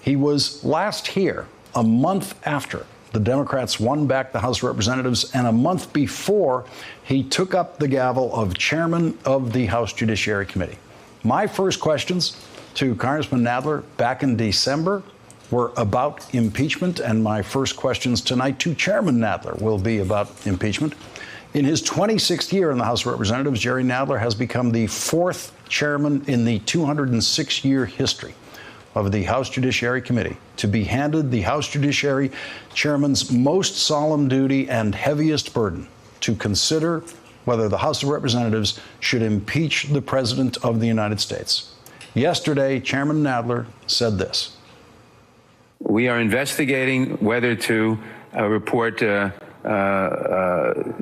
He was last here a month after the Democrats won back the House of Representatives and a month before he took up the gavel of chairman of the House Judiciary Committee. My first questions to Congressman Nadler back in December were about impeachment, and my first questions tonight to Chairman Nadler will be about impeachment. In his 26th year in the House of Representatives, Jerry Nadler has become the fourth chairman in the 206-year history of the House Judiciary Committee to be handed the House Judiciary Chairman's most solemn duty and heaviest burden to consider whether the House of Representatives should impeach the President of the United States. Yesterday, Chairman Nadler said this. We are investigating whether to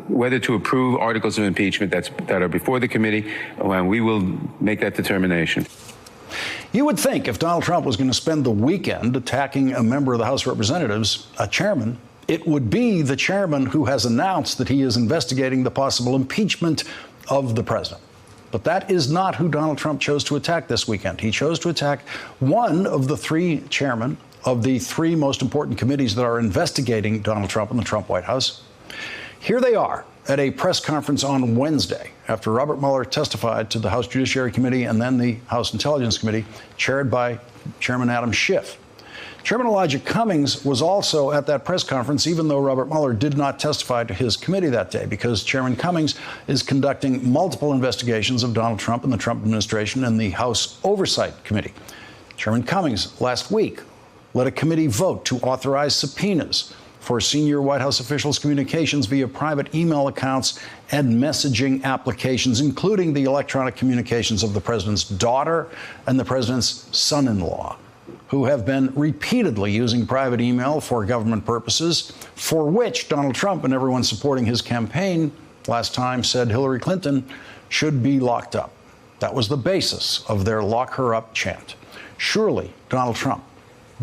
whether to approve articles of impeachment that are before the committee, and we will make that determination. You would think if Donald Trump was going to spend the weekend attacking a member of the House of Representatives, a chairman, it would be the chairman who has announced that he is investigating the possible impeachment of the president. But that is not who Donald Trump chose to attack this weekend. He chose to attack one of the three chairmen of the three most important committees that are investigating Donald Trump in the Trump White House. Here they are at a press conference on Wednesday after Robert Mueller testified to the House Judiciary Committee and then the House Intelligence Committee, chaired by Chairman Adam Schiff. Chairman Elijah Cummings was also at that press conference, even though Robert Mueller did not testify to his committee that day, because Chairman Cummings is conducting multiple investigations of Donald Trump and the Trump administration in the House Oversight Committee. Chairman Cummings last week led a committee vote to authorize subpoenas for senior White House officials' communications via private email accounts and messaging applications, including the electronic communications of the president's daughter and the president's son-in-law, who have been repeatedly using private email for government purposes, for which Donald Trump and everyone supporting his campaign last time said Hillary Clinton should be locked up. That was the basis of their lock her up chant. Surely Donald Trump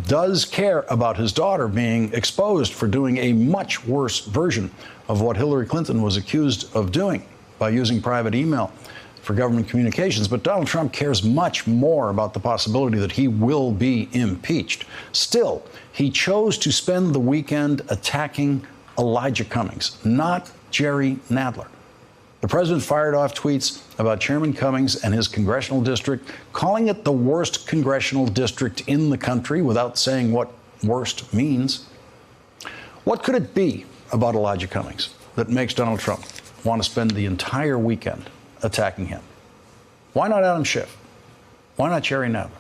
does care about his daughter being exposed for doing a much worse version of what Hillary Clinton was accused of doing by using private email for government communications. But Donald Trump cares much more about the possibility that he will be impeached. Still, he chose to spend the weekend attacking Elijah Cummings, not Jerry Nadler. The president fired off tweets about Chairman Cummings and his congressional district, calling it the worst congressional district in the country without saying what worst means. What could it be about Elijah Cummings that makes Donald Trump want to spend the entire weekend attacking him? Why not Adam Schiff? Why not Jerry Nadler?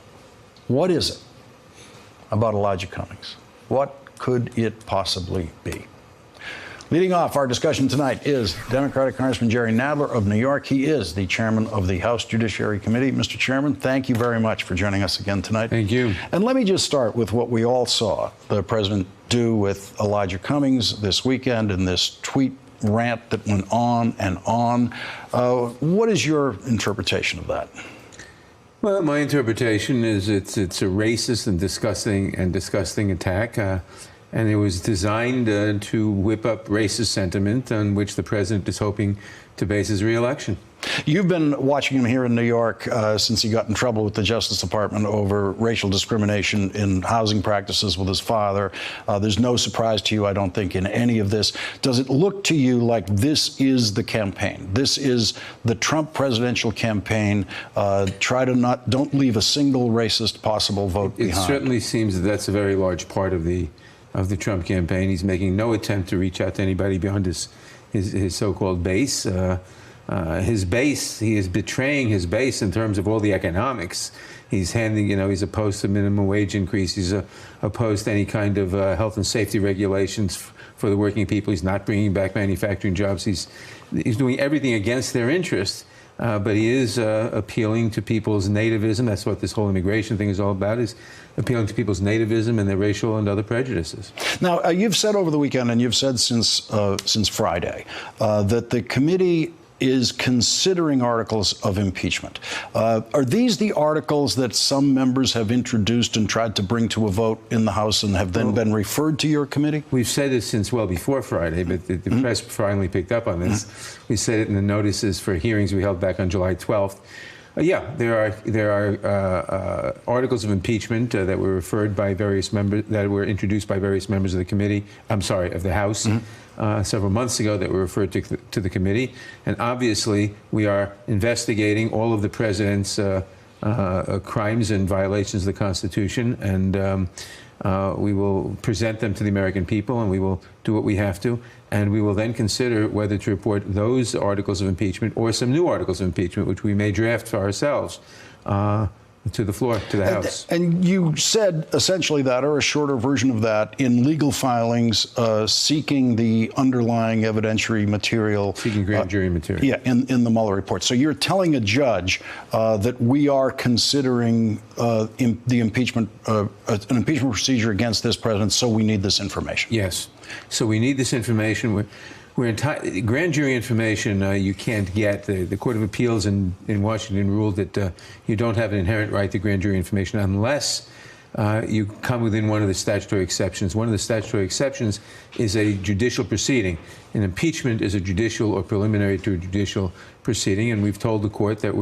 What is it about Elijah Cummings? What could it possibly be? Leading off our discussion tonight is Democratic Congressman Jerry Nadler of New York. He is the chairman of the House Judiciary Committee. Mr. Chairman, thank you very much for joining us again tonight. Thank you. And let me just start with what we all saw the president do with Elijah Cummings this weekend in this tweet rant that went on and on. What is your interpretation of that? Well, my interpretation is it's a racist and disgusting attack. And it was designed to whip up racist sentiment on which the president is hoping to base his reelection. You've been watching him here in New York since he got in trouble with the Justice Department over racial discrimination in housing practices with his father. There's no surprise to you, I don't think, in any of this. Does it look to you like this is the campaign? This is the Trump presidential campaign. Don't leave a single racist possible vote behind. It certainly seems that that's a very large part of the Trump campaign. He's making no attempt to reach out to anybody beyond his so-called base. His base, he is betraying his base in terms of all the economics. He's he's opposed to minimum wage increase. He's opposed to any kind of health and safety regulations for the working people. He's not bringing back manufacturing jobs. He's doing everything against their interests. But he is appealing to people's nativism. That's what this whole immigration thing is all about, is appealing to people's nativism and their racial and other prejudices. Now, you've said over the weekend, and you've said since Friday, that the committee is considering articles of impeachment. Are these the articles that some members have introduced and tried to bring to a vote in the House and have then been referred to your committee? We've said this since well before Friday, but the press finally picked up on this. We said it in the notices for hearings we held back on July 12th. Yeah, there are articles of impeachment that were referred by various members, that were introduced by various members of the committee. I'm sorry, of the House, several months ago, that were referred to the committee. And obviously, we are investigating all of the president's crimes and violations of the Constitution, and we will present them to the American people, and we will do what we have to, and we will then consider whether to report those articles of impeachment or some new articles of impeachment, which we may draft for ourselves, to the floor, to the House. And you said essentially that, or a shorter version of that, in legal filings, seeking the underlying evidentiary material. Seeking grand jury material. Yeah, in the Mueller report. So you're telling a judge that we are considering the impeachment, an impeachment procedure against this president, so we need this information. Yes. So we need this information. Grand jury information you can't get. The Court of Appeals in Washington ruled that you don't have an inherent right to grand jury information unless you come within one of the statutory exceptions. One of the statutory exceptions is a judicial proceeding. An impeachment is a judicial or preliminary to a judicial proceeding, and we've told the court that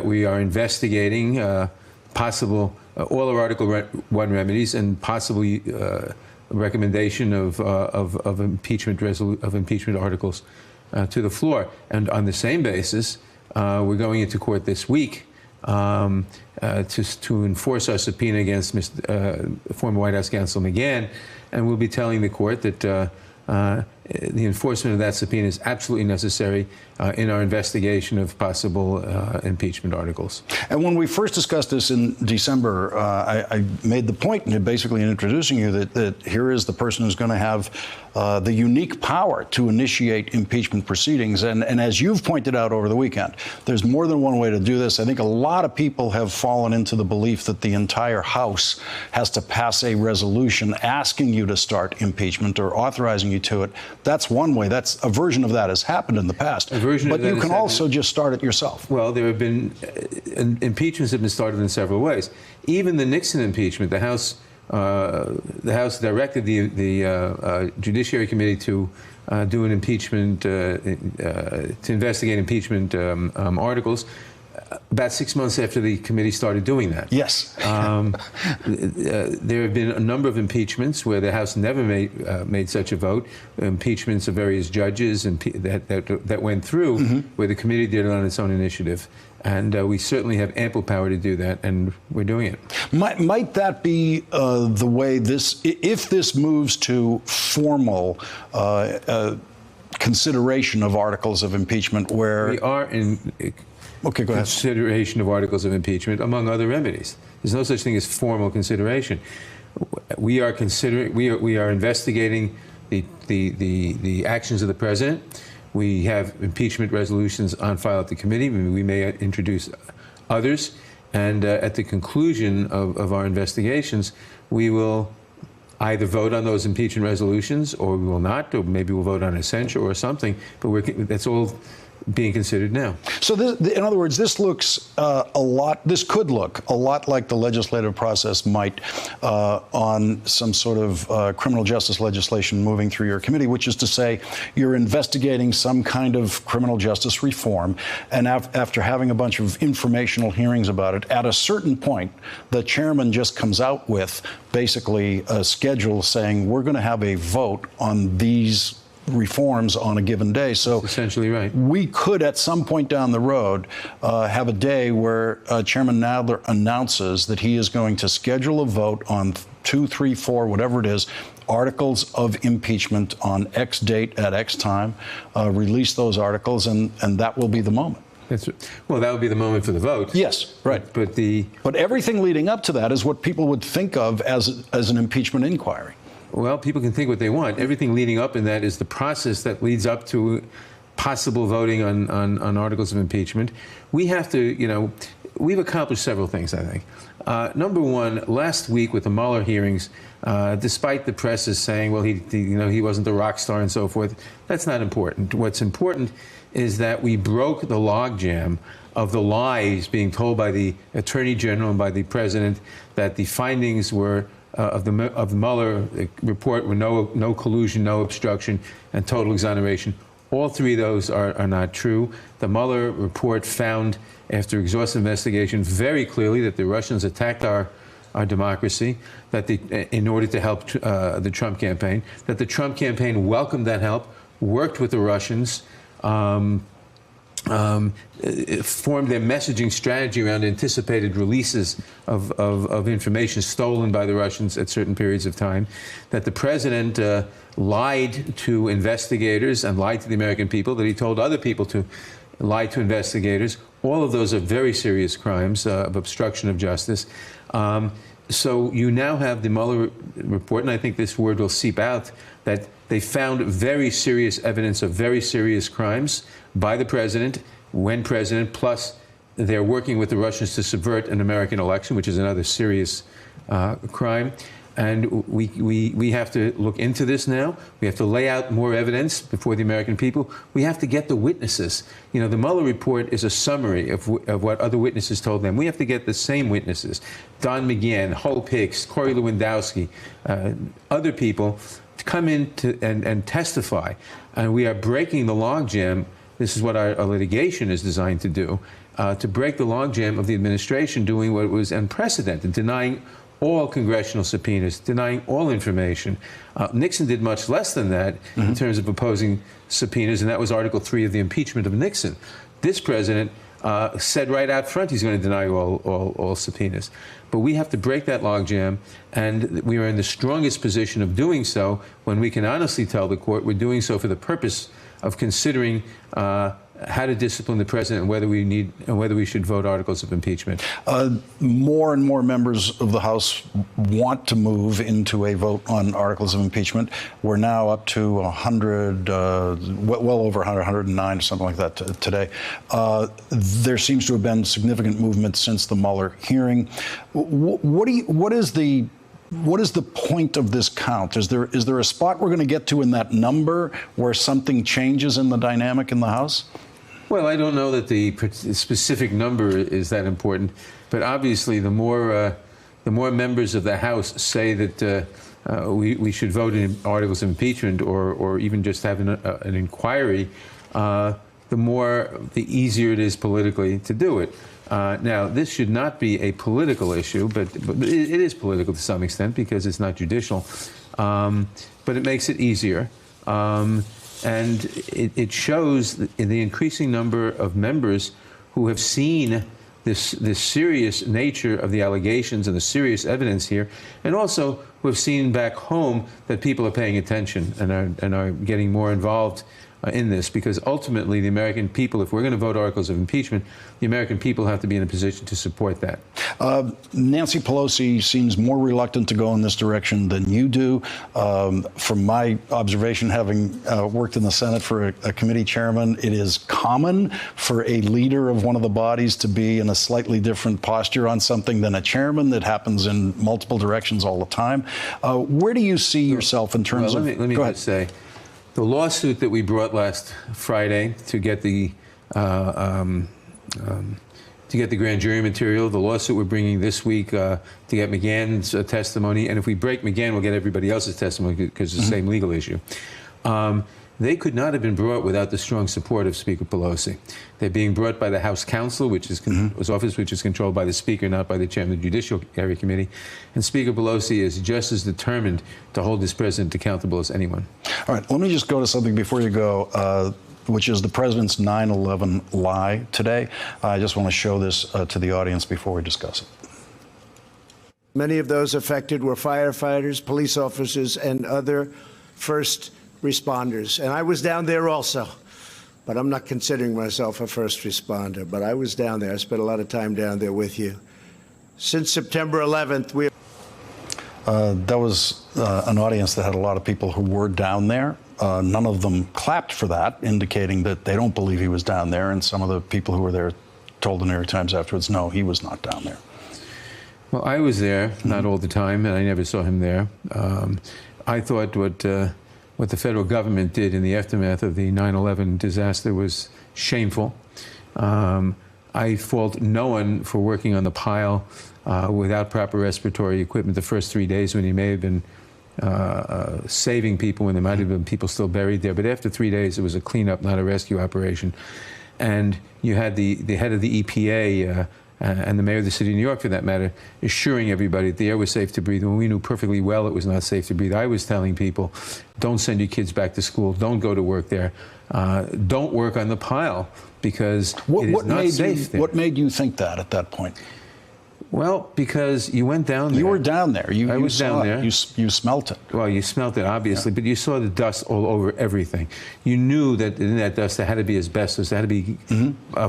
we are investigating possible all of Article 1 remedies and possibly recommendation of impeachment articles to the floor. And on the same basis, we're going into court this week to enforce our subpoena against former White House counsel McGahn, and we'll be telling the court that the enforcement of that subpoena is absolutely necessary in our investigation of possible impeachment articles. And when we first discussed this in December, I made the point, basically in introducing you, that here is the person who's going to have the unique power to initiate impeachment proceedings. And as you've pointed out over the weekend, there's more than one way to do this. I think a lot of people have fallen into the belief that the entire House has to pass a resolution asking you to start impeachment or authorizing you to it. That's one way. That's a version of that has happened in the past. But you can also just start it yourself. Well, there have been impeachments have been started in several ways. Even the Nixon impeachment, the House directed the Judiciary Committee to do an impeachment, to investigate impeachment articles. About 6 months after the committee started doing that. Yes. There have been a number of impeachments where the House never made such a vote. Impeachments of various judges that went through, where the committee did it on its own initiative. And we certainly have ample power to do that, and we're doing it. Might that be the way if this moves to formal consideration of articles of impeachment, where we are in consideration of articles of impeachment, among other remedies. There's no such thing as formal consideration. We are considering. We are investigating the actions of the president. We have impeachment resolutions on file at the committee. We may introduce others, and at the conclusion of our investigations, we will either vote on those impeachment resolutions, or we will not, or maybe we'll vote on a censure or something. But that's all being considered now. So, in other words, this looks This could look a lot like the legislative process might on some sort of criminal justice legislation moving through your committee, which is to say, you're investigating some kind of criminal justice reform, and after having a bunch of informational hearings about it, at a certain point, the chairman just comes out with basically a schedule saying we're going to have a vote on these reforms on a given day. So that's essentially right. We could, at some point down the road, have a day where Chairman Nadler announces that he is going to schedule a vote on 2, 3, 4, whatever it is, articles of impeachment on X date at X time, release those articles, and that will be the moment. Well, that would be the moment for the vote. Yes, right. But everything leading up to that is what people would think of as an impeachment inquiry. Well, people can think what they want. Everything leading up in that is the process that leads up to possible voting on articles of impeachment. We have to, we've accomplished several things, I think. Number one, last week with the Mueller hearings, despite the press is saying, well, he wasn't the rock star and so forth, that's not important. What's important is that we broke the logjam of the lies being told by the Attorney General and by the President that the findings were of the Mueller report were no collusion, no obstruction, and total exoneration. All three of those are not true. The Mueller report found, after exhaustive investigation, very clearly that the Russians attacked our democracy, that in order to help the Trump campaign, that the Trump campaign welcomed that help, worked with the Russians, formed their messaging strategy around anticipated releases of information stolen by the Russians at certain periods of time, that the president lied to investigators and lied to the American people, that he told other people to lie to investigators. All of those are very serious crimes of obstruction of justice. So you now have the Mueller report, and I think this word will seep out, that they found very serious evidence of very serious crimes by the president, when president, plus they're working with the Russians to subvert an American election, which is another serious crime. And we have to look into this now. We have to lay out more evidence before the American people. We have to get the witnesses. You know, the Mueller report is a summary of what other witnesses told them. We have to get the same witnesses, Don McGahn, Hope Hicks, Corey Lewandowski, other people, to come in and testify. And we are breaking the logjam. This is what our litigation is designed to do, to break the logjam of the administration doing what was unprecedented, denying all congressional subpoenas, denying all information. Nixon did much less than that in terms of opposing subpoenas, and that was Article 3 of the impeachment of Nixon. This president said right out front he's going to deny all subpoenas. But we have to break that logjam, and we are in the strongest position of doing so when we can honestly tell the court we're doing so for the purpose of considering how to discipline the president and whether we should vote articles of impeachment. More and more members of the House want to move into a vote on articles of impeachment. We're now up to 100, well over 100, 109, something like that today. There seems to have been significant movement since the Mueller hearing. What is the point of this count? Is there a spot we're going to get to in that number where something changes in the dynamic in the House? Well, I don't know that the specific number is that important, but obviously the more members of the House say that we should vote in articles of impeachment or even just have an inquiry, the easier it is politically to do it. Now, this should not be a political issue, but it is political to some extent because it's not judicial. But it makes it easier. And it shows the increasing number of members who have seen this serious nature of the allegations and the serious evidence here, and also who have seen back home that people are paying attention and are getting more involved in this, because ultimately the American people, if we're going to vote articles of impeachment, the American people have to be in a position to support that. Nancy Pelosi seems more reluctant to go in this direction than you do. From my observation, having worked in the Senate for a committee chairman, it is common for a leader of one of the bodies to be in a slightly different posture on something than a chairman. That happens in multiple directions all the time. Where do you see yourself in terms of... Let me just say, the lawsuit that we brought last Friday to get the grand jury material, the lawsuit we're bringing this week to get McGahn's testimony, and if we break McGahn, we'll get everybody else's testimony because it's the same legal issue. They could not have been brought without the strong support of Speaker Pelosi. They're being brought by the House Counsel, which is his office, which is controlled by the Speaker, not by the Chairman of the Judiciary Committee. And Speaker Pelosi is just as determined to hold this president accountable as anyone. All right, let me just go to something before you go, which is the president's 9/11 lie today. I just want to show this to the audience before we discuss it. Many of those affected were firefighters, police officers, and other first responders. And I was down there also, but I'm not considering myself a first responder. But I was down there. I spent a lot of time down there with you. Since September 11th, we... That was an audience that had a lot of people who were down there. None of them clapped for that, indicating that they don't believe he was down there. And some of the people who were there told the New York Times afterwards, no, he was not down there. Well, I was there, not all the time, and I never saw him there. I thought what the federal government did in the aftermath of the 9/11 disaster was shameful. I fault no one for working on the pile without proper respiratory equipment the first 3 days when he may have been saving people when there might have been people still buried there. But after 3 days, it was a cleanup, not a rescue operation. And you had the head of the EPA and the mayor of the city of New York, for that matter, assuring everybody that the air was safe to breathe when we knew perfectly well it was not safe to breathe. I was telling people, don't send your kids back to school, don't go to work there, don't work on the pile, because it is not safe there. What made you think that at that point? Well, because you went down there. You were down there. I was down there. You smelt it. Well, you smelt it, obviously, but you saw the dust all over everything. You knew that in that dust there had to be asbestos, there had to be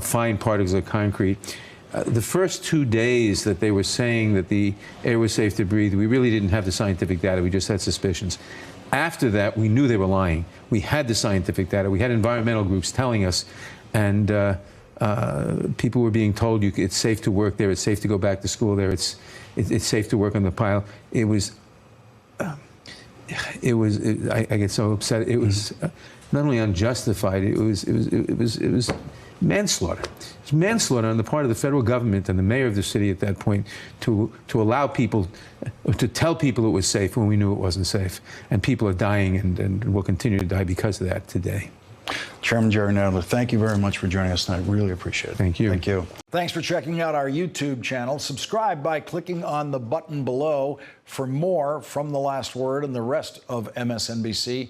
fine particles of concrete. The first 2 days that they were saying that the air was safe to breathe, we really didn't have the scientific data. We just had suspicions. After that, we knew they were lying. We had the scientific data. We had environmental groups telling us, and people were being told it's safe to work there, it's safe to go back to school there, it's safe to work on the pile. I get so upset. It was not only unjustified, it was manslaughter. It's manslaughter on the part of the federal government and the mayor of the city at that point to allow people, to tell people it was safe when we knew it wasn't safe. And people are dying and will continue to die because of that today. Chairman Jerry Nadler, thank you very much for joining us tonight. Really appreciate it. Thank you. Thank you. Thanks for checking out our YouTube channel. Subscribe by clicking on the button below for more from The Last Word and the rest of MSNBC.